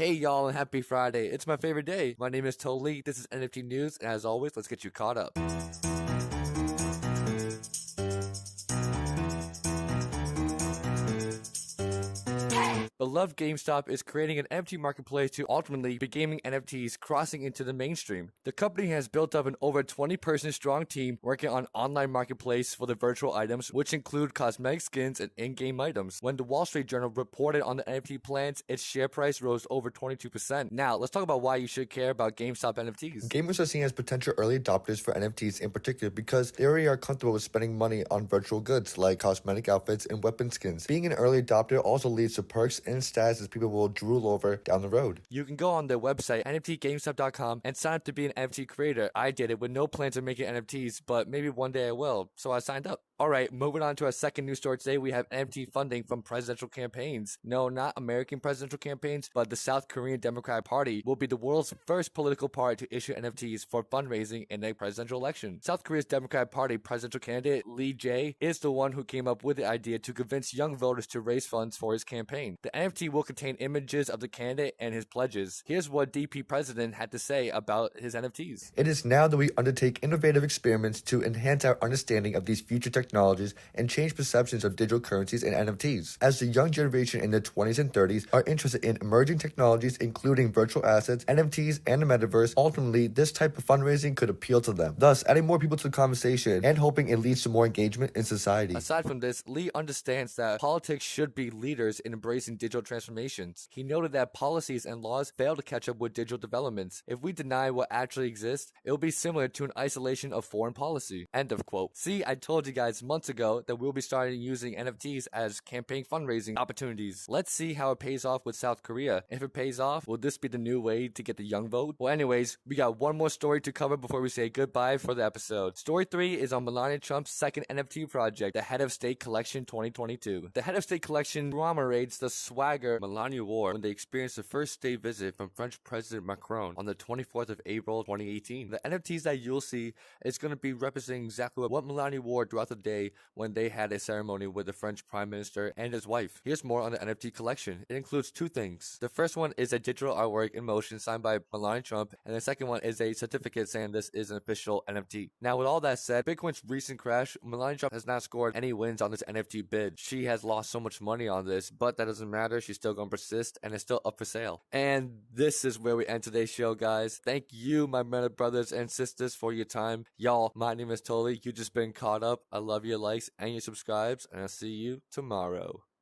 Hey y'all and happy Friday. It's my favorite day. My name is Toli. This is NFT News, and as always, let's get you caught up. Beloved Gamestop is creating an NFT marketplace to ultimately be gaming NFTs crossing into the mainstream. The company has built up an over 20-person strong team working on online marketplace for the virtual items, which include cosmetic skins and in-game items. When the Wall Street Journal reported on the NFT plans, its share price rose over 22%. Now, let's talk about why you should care about GameStop NFTs. Gamers are seen as potential early adopters for NFTs in particular because they already are comfortable with spending money on virtual goods like cosmetic outfits and weapon skins. Being an early adopter also leads to perks and status people will drool over down the road. You can go on their website, NFTegamestop.com, and sign up to be an NFT creator. I did it with no plans of making NFTs, but maybe one day I will, so I signed up. Alright, moving on to our second news story today, we have NFT funding from presidential campaigns. No, not American presidential campaigns, but the South Korean Democratic Party will be the world's first political party to issue NFTs for fundraising in a presidential election. South Korea's Democratic Party presidential candidate Lee Jae is the one who came up with the idea to convince young voters to raise funds for his campaign. The NFT will contain images of the candidate and his pledges. Here's what DP president had to say about his NFTs. It is now that we undertake innovative experiments to enhance our understanding of these future technologies and change perceptions of digital currencies and NFTs. As the young generation in their 20s and 30s are interested in emerging technologies including virtual assets, NFTs, and the metaverse, ultimately this type of fundraising could appeal to them, thus adding more people to the conversation and hoping it leads to more engagement in society. Aside from this, Lee understands that politics should be leaders in embracing digital transformations. He noted that policies and laws fail to catch up with digital developments. If we deny what actually exists, it will be similar to an isolation of foreign policy. End of quote. See, I told you guys months ago that we'll be starting using NFTs as campaign fundraising opportunities. Let's see how it pays off with South Korea. If it pays off, will this be the new way to get the young vote? Well, anyways, we got one more story to cover before we say goodbye for the episode. Story 3 is on Melania Trump's second NFT project, the Head of State Collection 2022. The Head of State Collection commemorates the swagger Melania wore when they experienced the first state visit from French President Macron on the 24th of April 2018. The NFTs that you'll see is going to be representing exactly what Melania wore throughout the day when they had a ceremony with the French Prime Minister and his wife. Here's more on the NFT collection. It includes two things. The first one is a digital artwork in motion signed by Melania Trump, and the second one is a certificate saying this is an official NFT. Now, with all that said, Bitcoin's recent crash, Melania Trump has not scored any wins on this NFT bid. She has lost so much money on this, but that doesn't matter. She's still going to persist, and it's still up for sale. And this is where we end today's show, guys. Thank you, my Meta brothers and sisters, for your time. Y'all, my name is Toli. You just been caught up. I love your likes and your subscribes, and I'll see you tomorrow.